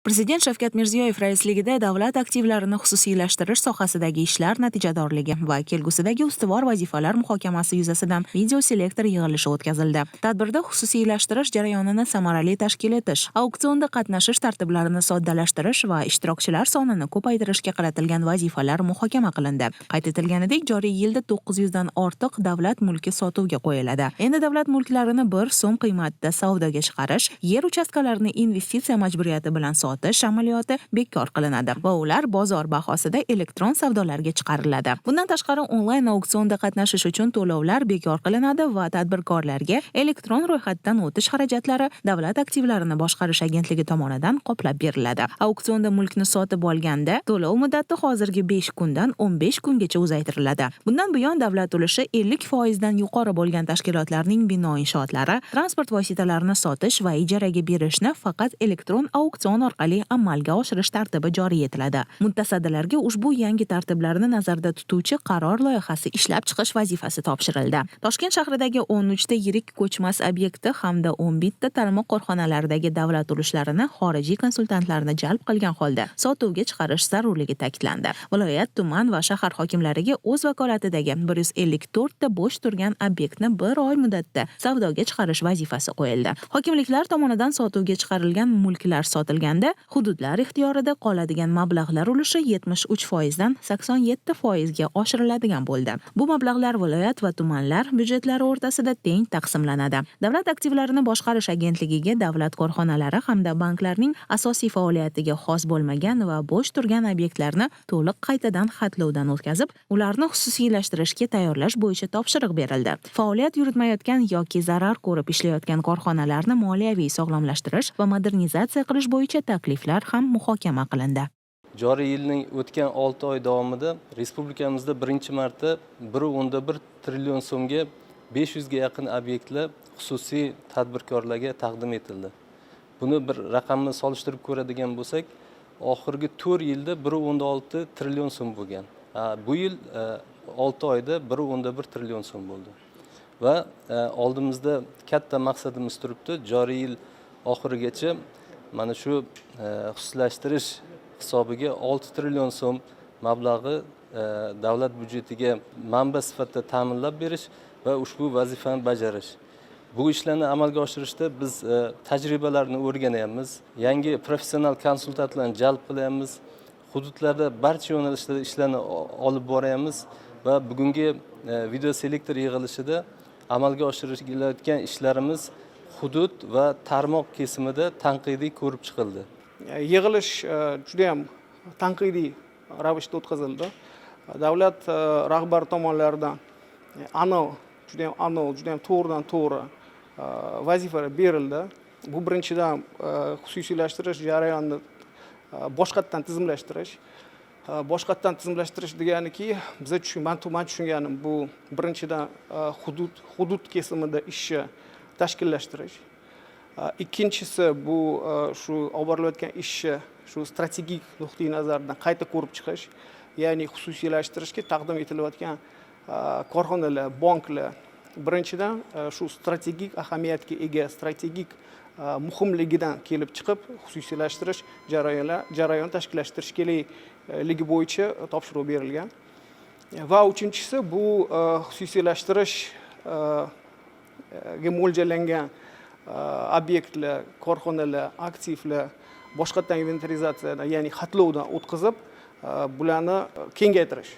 Prezident Shavkat Mirziyoyev raisligida davlat aktivlarini xususiylashtirish sohasidagi ishlar natijadorligi va kelgusidagi ustuvor vazifalar muhokamasi yuzasidan video selektor yig'ilishi o'tkazildi. Tadbirda xususiylashtirish jarayonini samarali tashkil etish, auksionda qatnashish tartiblarini soddalashtirish va ishtirokchilar sonini ko'paytirishga qaratilgan vazifalar muhokama qilindi. Qayd etilganidek, joriy yilda 900 dan ortiq davlat mulki sotuvga qo'yiladi. Endi davlat mulklarini 1 so'm qiymatida savdoga chiqarish, yer uchastkalarini investitsiya majburiyati bilan sotish amaliyoti bekor qilinadi va ular bozor bahosida elektron savdolarga chiqariladi. Bundan tashqari, onlayn auksionda qatnashish uchun to'lovlar bekor qilinadi va tadbirkorlarga elektron ro'yxatdan o'tish xarajatlari davlat aktivlarini boshqarish agentligi tomonidan qoplab beriladi. Auksionda mulkni sotib olganda to'lov muddati hozirgi 5 kundan 15 kungacha uzaytiriladi. Bundan buyon davlat ulushi 50% dan yuqori bo'lgan tashkilotlarning bino inshootlari, transport vositalarini sotish va ijaraga berishni faqat elektron auksion orqali amalga oshirish tartibi joriy etiladi. Mutasaddilarga ushbu yangi tartiblarni nazarda tutuvchi qaror loyihasi ishlab chiqish vazifasi topshirildi. Toshkent shahridagi 13 ta yirik ko'chmas obyekti hamda 11 ta tarmoq korxonalaridagi davlat ulushlarini xorijiy konsultantlarni jalb qilgan holda sotuvga chiqarish zarurligi ta'kidlandi. Viloyat, tuman va shahar hokimlariga o'z vakolatidagi 154 ta bo'sh turgan obyektni 1 oy muddatda savdoga chiqarish vazifasi qo'yildi. Hokimliklar tomonidan sotuvga chiqarilgan mulklar sotilganda hududlar ixtiyorida qoladigan mablag'lar ulushi 73% dan 87% ga oshiriladigan bo'ldi. Bu mablag'lar viloyat va tumanlar byudjetlari o'rtasida teng taqsimlanadi. Davlat aktivlarini boshqarish agentligiga davlat korxonalari hamda banklarning asosiy faoliyatiga xos bo'lmagan va bo'sh turgan obyektlarni to'liq qaytadan xatlovdan o'tkazib, ularni xususiylashtirishga tayyorlash bo'yicha topshiriq berildi. Faoliyat yuritmayotgan yoki zarar ko'rib ishlayotgan korxonalarni moliyaviy sog'lomlashtirish va modernizatsiya qilish bo'yicha takliflar ham muhokama qilindi. Joriy yilning o'tgan 6 oy davomida respublikamizda birinchi marta 1.1 trillion so'mga 500 ga yaqin obyektlar xususiy tadbirkorlarga taqdim etildi. Buni bir raqamni solishtirib ko'radigan bo'lsak, oxirgi 4 yilda 1.6 trillion so'm bo'lgan. Bu yil 6 oyda 1.1 trillion so'm bo'ldi. Va oldimizda katta maqsadimiz turibdi. Joriy yil oxirigacha mana shu xususiylashtirish hisobiga 6 trillion so'm mablag'i davlat byudjetiga manba sifatida ta'minlab berish va ushbu vazifani bajarish. Bu ishlarni amalga oshirishda biz tajribalarni o'rganyapmiz, yangi professional konsultantlarni jalb qilyapmiz, hududlarda barcha yo'nalishlarda ishlarni olib boryapmiz va bugungi video selektor yig'ilishida amalga oshirilayotgan ishlarimiz hudud va tarmoq kesimida tanqidiy ko'rib chiqildi. Yig'ilish juda ham tanqidiy ravishda o'tkazildi. Davlat rahbari tomonidan juda ham to'g'ridan to'g'ri vazifalar berildi. Bu birinchidan xususiylashtirish jarayonini boshqatdan tizimlashtirish. Boshqatdan tizimlashtirish deganiki, man tushunganim bu birinchidan hudud kesimida ishni tashkillashtirish. Ikkinchisi bu shu olib borilayotgan ishni shu strategik nuqtai nazardan qayta ko'rib chiqish, ya'ni xususiylashtirishga taqdim etilayotgan korxonalar, banklar birinchidan shu strategik ahamiyatga ega, strategik muhimligidan kelib chiqib xususiylashtirish jarayoni tashkillashtirish kerakligi bo'yicha topshiriq berilgan. Va uchinchisi bu xususiylashtirishga mo'ljallangan obyektlar, korxonalar, aktivlar boshqatdan inventarizatsiyadan, ya'ni xatlovdan o'tkazib, bularni kengaytirish.